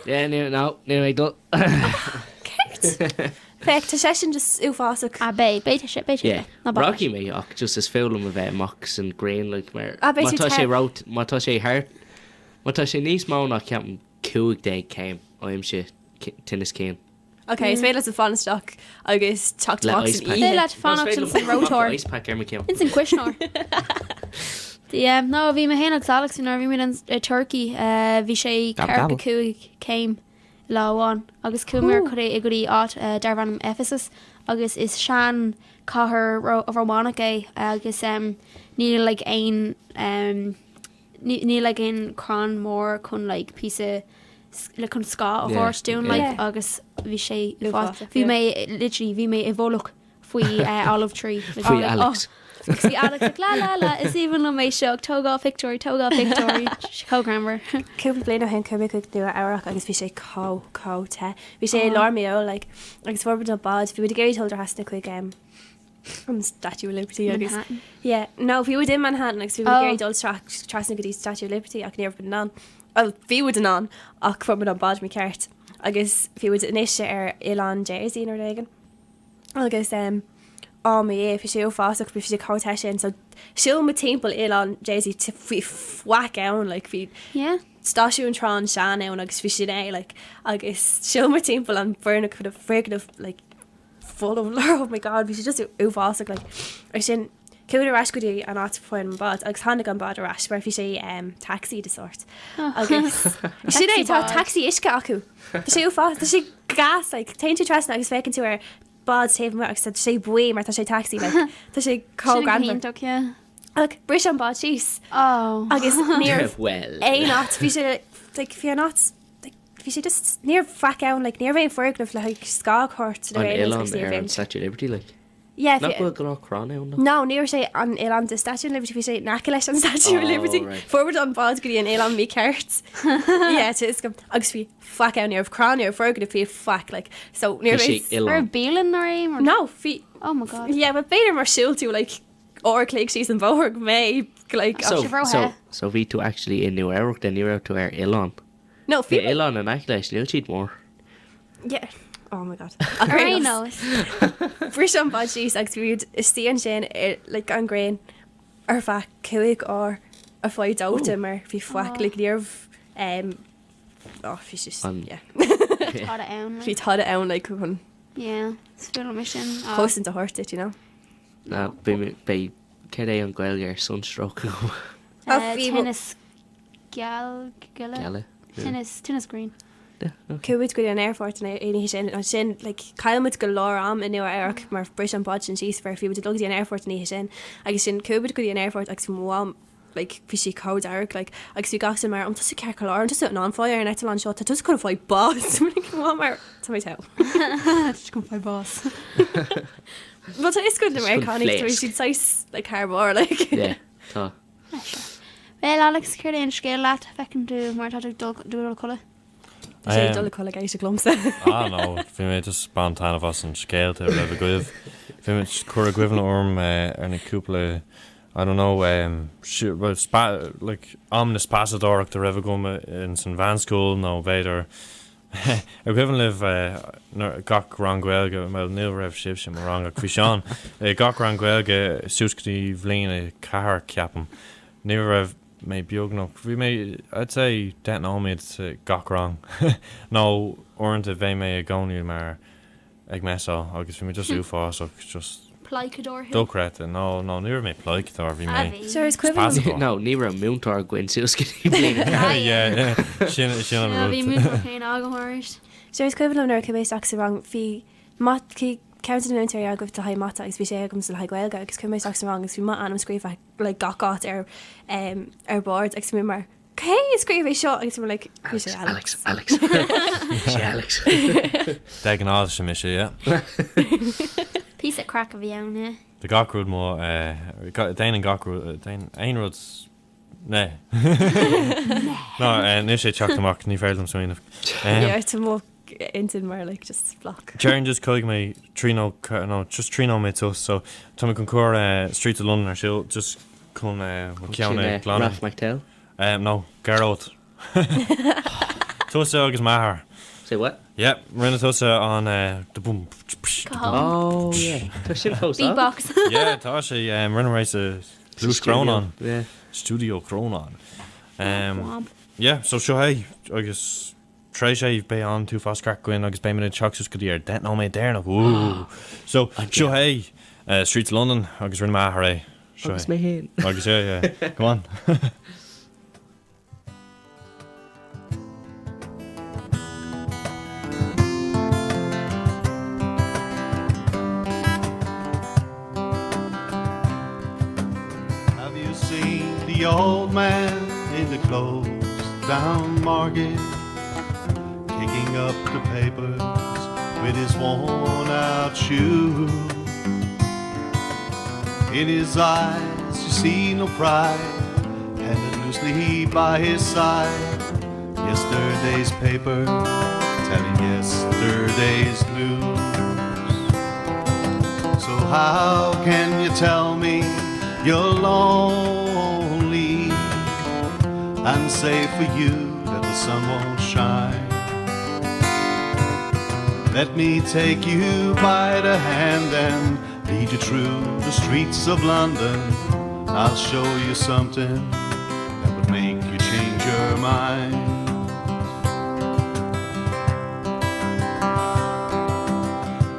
Yeah, no, I don't. Fek to session just ufasuk. Beta shit. Yeah. Rocky me, just as film of Mox and grain like mer. Matashe wrote, Matashe heart. Matashe níos mó nach ceapan cúig day came. I'm shit tennis cane. Okay, it's made lots of fun stock. Agus talked to Mox and E. They let fun up to the rotor. Ice pack every came. It's in Quishnor. No, bhí me héanaach Alex in bhí me Turkey. Bhí sé carpa cúig came. Láháin agus cumar chu é gurí áit darhan Ephesus agus is sean cáthair Románach é agus ní le ein ní le ein crán mór chun like písa le chun scá a hórstún like agus bhí sé bhí mé literally bhí mé I bhólach faoi olive tree faoi Alex. See Alex like la it's even on my show toga victory co-grammar Cúpla bliana hen cumig chuig nua áireach agus bhí sé có te. Bhí sé lármío like agus forbid an bad bhí bud géirí told hasna chuig from Statue of Liberty agus yeah no bhí in Manhattan agus bhí géirí dul trasna go dtí Statue of Liberty ach níor bud an well bhí an an ach forbid an bad mi ceart agus bhí inéise ar Ilan Jersey ar dagan agus á mé fi sé fásach fi sé cá sin so siú ma timppel il an Jay-Z ti fi fwac ann like fi staisiún trán sean ann agus fi sin é like agus siú ma timppel an burna chud a friggin of like full of love oh my god vi sé just fásach like ar sin Cúd a rascudí an áit foin an bad agus hánig an bad a ras mar fi sé taxi de sort agus si é tá taxi isce acu Tá sé fá Tá sé gas like teintú tres agus fécinn tú ar bad save mar agus sé buí mar tá sé taxi like tá sé có grand ag bris an bad síos agus níor well é nát fi sé like fi nát fi sé just níor fa ann like níor bhéh forgnah le scá chót an Elan an Statue of Liberty like Yeah, not go Chrónáin no, near say an Elan the Statue of Liberty. We say Nakilesh on Statue of Liberty. Right. Forward on Bod Gudi and Elan me carts. Yeah, it is. Agus we flack out near of Chrónáin or forward if we flack like so near. Or Beelin or aim or no feet. Oh my god. Yeah, but Bader Marshall too like or click she's in Vogue May like so we to actually in New York then you're out to our Elan. No feet. Elan and Nakilesh little cheat more. Yeah. Oh my god. I know. Brish an bad she's like we'd stían sin like an grain ar fa cuig or a foid out mar fi fuck like nearv oh fish just yeah fi had it out like kun yeah spill mission close into heart it you know na be kede an Gaelger sunstroke tennis tennis green Cuid go an airfort in sin like caiimid go lá am in nu airach mar bris an bod an síos ver fi lugí an airfort ní sin agus sin cubid go an airfort agus mháam like fi si cod airach like agus tú gasan mar an tu ceir lá an just an anfáir an etal an seo tá tu chun fáid boss mar tá te chun fáid boss But is good Americanic she'd size like harbor like yeah tá Well Alex chuir éon scéal leat fecinn tú mar tá dú chola sé dul chola éis glumsa no fi mé just spontan of us an scéalte le goibh fi mé chuir a goibh orm ar na cúpla I don't know like omnis passadorach de raibh gom in san van school no beidir ar goibh liv gach rangwelge me níl raibh sib sem mar rang a cuiseán gach rangwelge súscatí bhlín a cahar ceapam ní raibh mé beagnach bhí mé I'd say den ámid gach rang nó orintanta bheith mé a gcóniú mar ag meá agus bhí mé just uásach just Plaicador dulcreta nó níor mé plaicador bhí mé Sure is quiver no ní ra múntar gin súscatí blin sin bhí mú chéin agamhairt Sure is quiver ar cibééis sa rang hí mat Counter a goh a ha mat agus bhí sé gom le haghilga agus cum sa rang agus bhí mat anm scríomh le gachát ar board agus mé mar cé scríomh é seo agus like Alex de an á sem sé Pí a crack a bhí ann de gacrúd mó déin an gacrú einrod ne no ní sé teachtamach ní féilm swinmh mó intin mar like just flock Jaren just coig me just trino me to so Tommy con cuar Street of London ar siil just con ceanna glan Ralph McTell no Geralt Tosa agus mahar say what yep rinne tosa on the boom oh yeah tá sin fós B-box yeah tá sé rinne race Blues Chrónáin yeah Studio Chrónáin yeah so seo hey agus Try sé be an tú fast crack goin agus be minute chogus go dtíar det ná mé dénach so seo hey Street of London agus rinne mahar é agus mé hen agus come on Have you seen the old man in the closed down market picking up the papers with his worn out shoe? In his eyes you see no pride, handed loosely by his side. Yesterday's paper telling yesterday's news. So how can you tell me you're lonely and say for you that the sun won't shine? Let me take you by the hand and lead you through the streets of London. I'll show you something that would make you change your mind.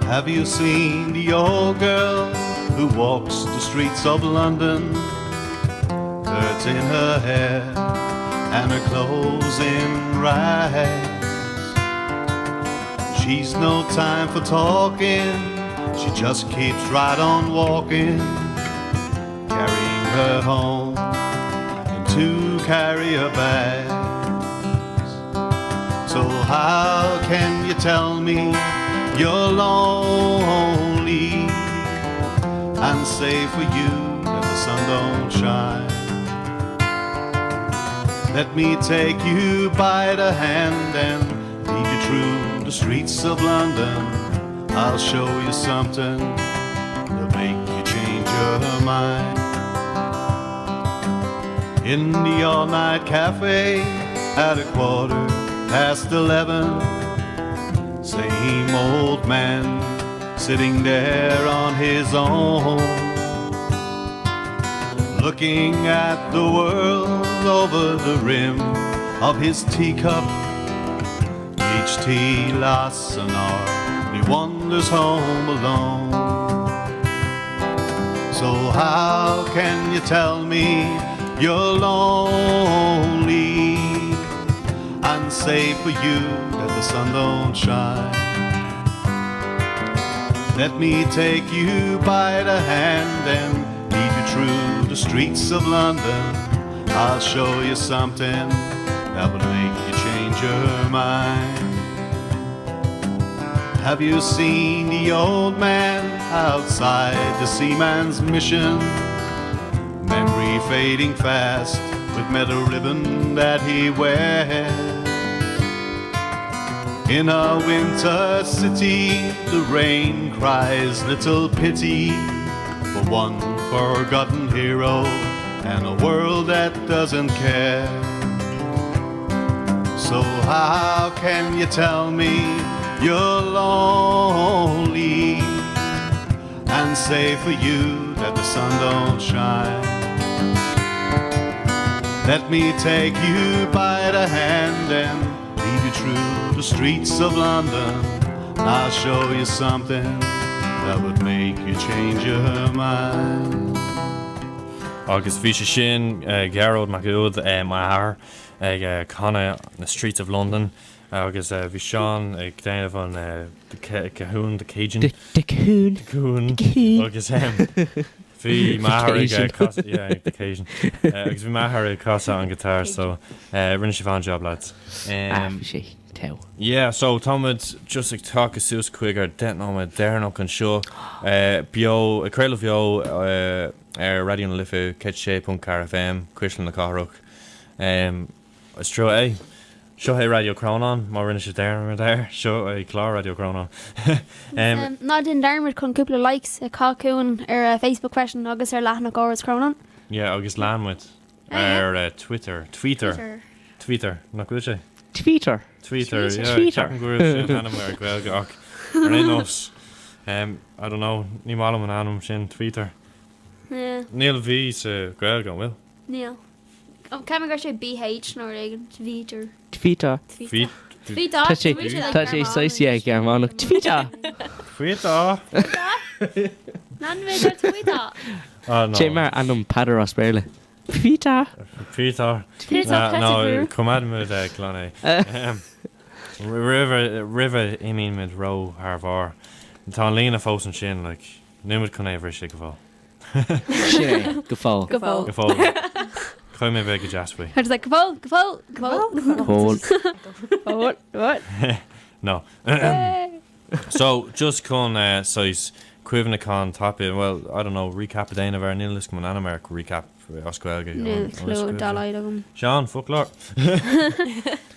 Have you seen the old girl who walks the streets of London? Dirt in her hair and her clothes in rags. She's no time for talking, she just keeps right on walking, carrying her home in 2 carrier bags. So how can you tell me you're lonely and say for you that the sun don't shine? Let me take you by the hand and lead you through the streets of London. I'll show you something that'll make you change your mind. In the all-night cafe at 11:15, same old man sitting there on his own, looking at the world over the rim of his teacup. Each tea lasts an hour, and he wanders home alone. So how can you tell me you're lonely and say for you that the sun don't shine? Let me take you by the hand and lead you through the streets of London. I'll show you something that will make you change your mind. Have you seen the old man outside the seaman's mission? Memory fading fast with metal ribbon that he wears. In a winter city, the rain cries little pity for one forgotten hero and a world that doesn't care. So how can you tell me you're lonely and say for you that the sun don't shine? Let me take you by the hand and lead you through the streets of London. I'll show you something that would make you change your mind. Agus bhí sé sin Raidió Mac Uaid mar ag Conna na streets of London, agus bhí Seán ag déanamh an the Cahoon, the Cajun. The Cahoon. Agus bhí maithar ag casa, yeah, the Cajun. Agus bhí maithar ag casa an guitar, so rinne sé bhain job, lads. Sé tell. Yeah, so Tomid just ag talk as sus quicker dent on my derno can show bio a craoladh bio radio na lifu ketche.car FM Quishlin na Carrock it's true show hey Raidió Chrónáin mar rinne sé there show Clár Raidió Chrónáin Ná den dermid chun cúpla likes a cáún ar a Facebook question agus ar leathnach áras Chrónáin. yeah agus lanwit Twitter not good sé Twitter, yeah Twitter. Captain Guru America well Renos I don't know ní málam an anam sin Twitter Níl ví sa Gael go will Níl. Ceim go sé BH nó régan Twitter. Twitter. Twitter. Tá sé soisia Germánach Twitter. Twitter Nan bhéidir Twitter. Sé mar anm padar as béle. Twitter. No cumad mu glanna river imín mid ro Harvar tá lína fós an sin like numid chun éhir sé go fáil Sin go fáil. Go fáil. chuim mé bheith go jaspui I was like, go fáil. What? no so just chun sois cuimhna con tapir well I don't know recap a déana bhar níl go an America recap oscuilge No, clú dálaid agam. Seán folklore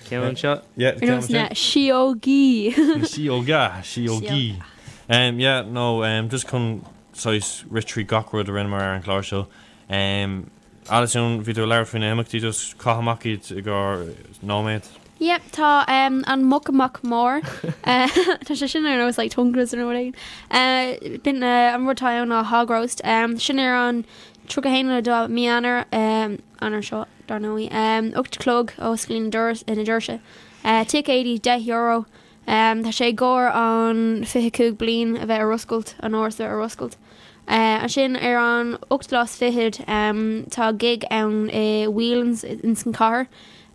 Ceann seo? yeah Shiogi. Shiogi yeah no just chun sois Richie Gockrud a rinne mar an Clár seo Alison ví leir fin éach tí just cahamachid gur nóméid Yep, tá an mucamach mór. Tá sé sin ar like tungras or whatever. Bin an rutá an hog roast. Sin ar an trugahéna do mianar anar seo darnoí. Ucht clog ó sclín durs in a dúrse. Tic 80 €10. Tá sé gór an 52 blin a bheith ar ruscailt an orsa ar ruscailt. A sin ar an 8 glas fihid tá gig an wheelans in san car.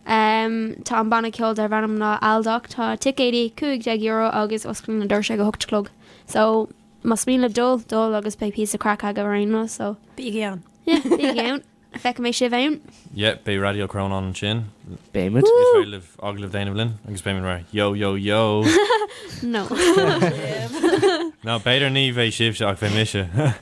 Tá an banna ceol ar bhanam ná aldach tá tic 80 €50 agus osclín na dúrse go hocht clog. So mas mí le dul agus pe pí a crack aga bhréna so Bí gan. bhí gceann fe mé sé bhain. Yeah, be Raidió Chrónáin an sin. Béimid. Is very live aglah Dana Blin. Agus be ra yo yo yo. No. No, better ní bheith sibse ach bheith mise.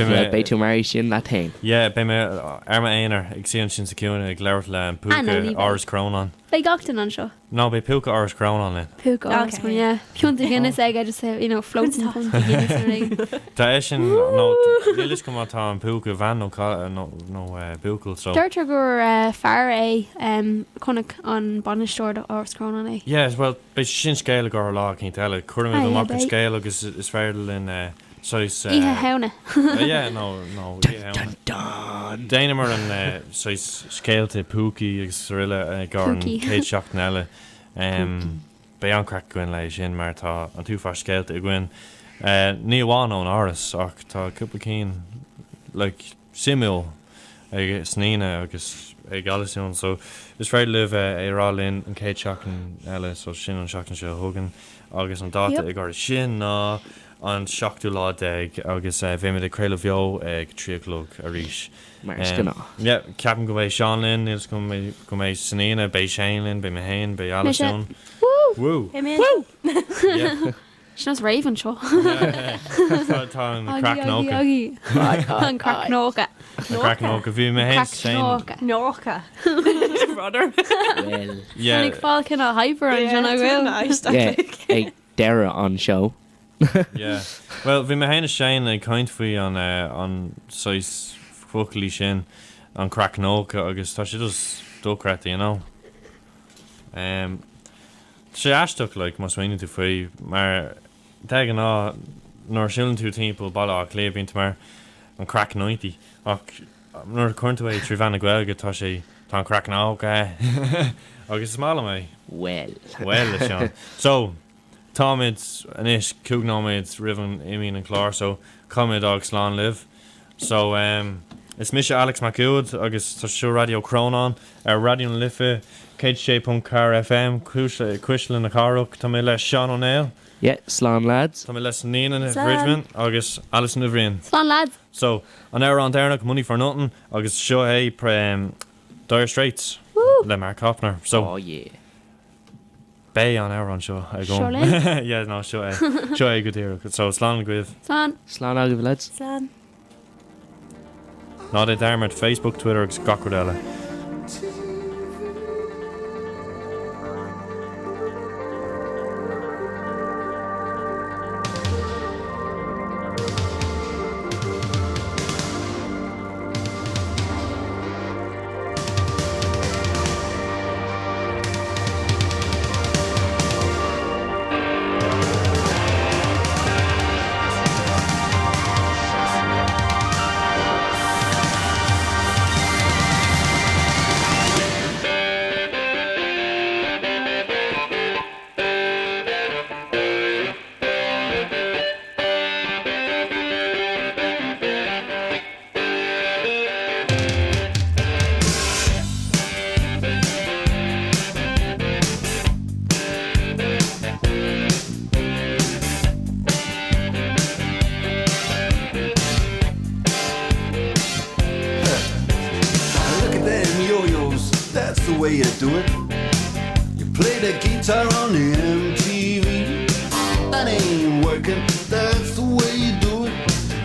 Bé tú mar sin le tain. Yeah, be me arma éonar ag síon sin sa ciúna ag leir le an Ah, no, puca ní áras Chrónáin. Fe gachtain an seo. No, be puca áras Chrónáin le. Púca Okay. yeah. Piúnta Guinness ag I just floats in punta Guinness. Tá é sin nó lílis go mátá an puca bhean nó bucail so. Dúirtar gur fear é connic an banisteir áras Chrónáin é. Yes, well, be sin scéile go lá cin teile. Cuairm Ah, go yeah, mar babe. scéile agus is fearil in sois Ihe hena. yeah, no. Dun. Déine mar an sois scéalte puki agus riile gar an Púcaí. céad seach nelle. Be an crack goin lei sin mar tá an túfar scéalte i gin. Ní bháin ón áras ach tá cúpla cín like simú ag Senninha agus ag Alison so is fear live rálinn an céad seach eile so sin an seach se thugan agus an data ag gar sin ná an seachtú lá ag agus bhéimi de craoladh bheo ag 3 o'clock a ríis. Mar scinná. Yeah, ceapan go bhéh Seanlinn, níos go méid Senninha, bé Shainlinn, bé Mahain, bé Alison. Woo! Woo! Yeah. Sinnas raven seo. Tá an crack nóca. An crack nóga. Crack nóca. Bhí Mahain Shain. Nóga. Brother. Well, Yeah. Nig fáil cin a hyper an sin a bhfuil. yeah, ag deire an show. Yeah. Well, bhí Mahain Shain ag caint faoi an sois focalí sin an crack nóca agus tá si dus dócrata, you know. sé eisteach like mas bhaine tú faoi mar teag an ná nóir siúlann tú timppla bailach ach léibhíonnta mar an crack 90 ach nóir chuintú é trí bhena ghilga tá sé tá an crack nóca agus is mála mé Well. well is seán so táid anis cúgnáid rihan imíon an Clár so cumid agus slán live so is mis Alex Mac Uaid agus tá siú Raidió Chrónáin ar radioún lifa K.Car FM cuiisle na carach tá mé leis Sean O'Neill Yeah, slán lads. tá mé leis Nina in Slán. Bridgman agus Alison Bhrian Slán lads. so an air an déirnach money for nothing agus seo é Dire Straits le mar Copner so Oh yeah. bé an air an seo I go Seo linn? yeah no seo é go dtíir so slán goibh Slán. Slán agah lads. Slán. ná é dermid Facebook Twitter agus gacrad eile Look at them yo-yos, that's the way you do it. You play the guitar on the MTV. That ain't working, that's the way you do it.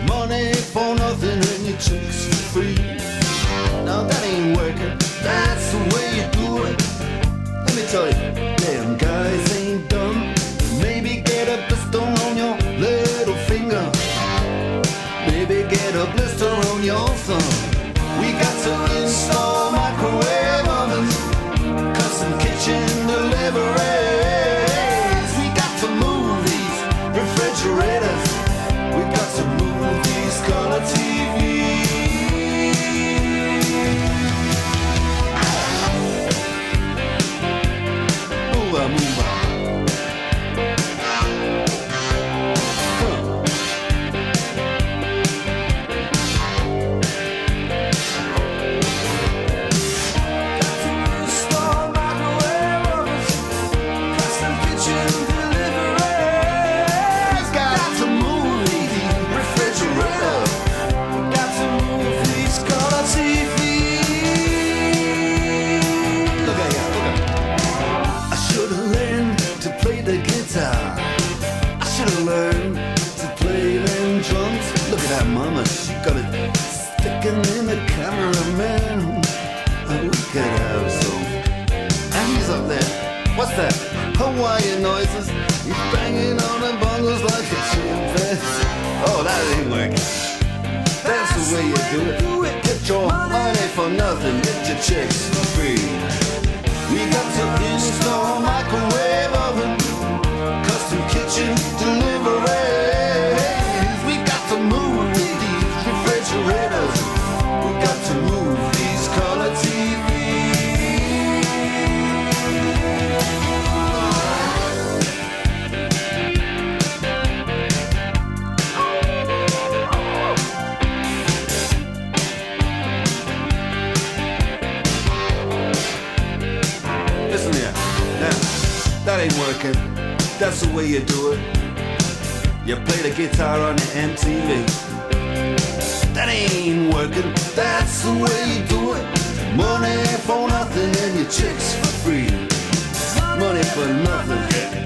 Money for nothing and your chicks for free. Now that ain't working, that's the way you do it. Let me tell you, them guys ain't dumb. Maybe get a blister on your little finger. Maybe get a blister on your thumb. We got to install microwave ovens, custom kitchen kitchen deliveries. Got to move the refrigerator. Got to move these color TV. Look at you, look at you. I should have learned to play the guitar. I should have learned to play them drums. Look at that mama, she got it sticking in the cameraman. We could have some. And he's up there. What's that? Hawaiian noises. He's banging on the bongos like a chimpanzee. Oh, that ain't working. That's the way you do it. Get your money for nothing. Get your chicks for free. We got to install microwave oven, custom kitchen deliveries. We got to move these refrigerators. We got to move these color TVs. Listen here, now, that ain't working. That's the way you do it. You play the guitar on the MTV. That ain't working. That's the way you do it. Money for nothing and your chicks for free. Money for nothing.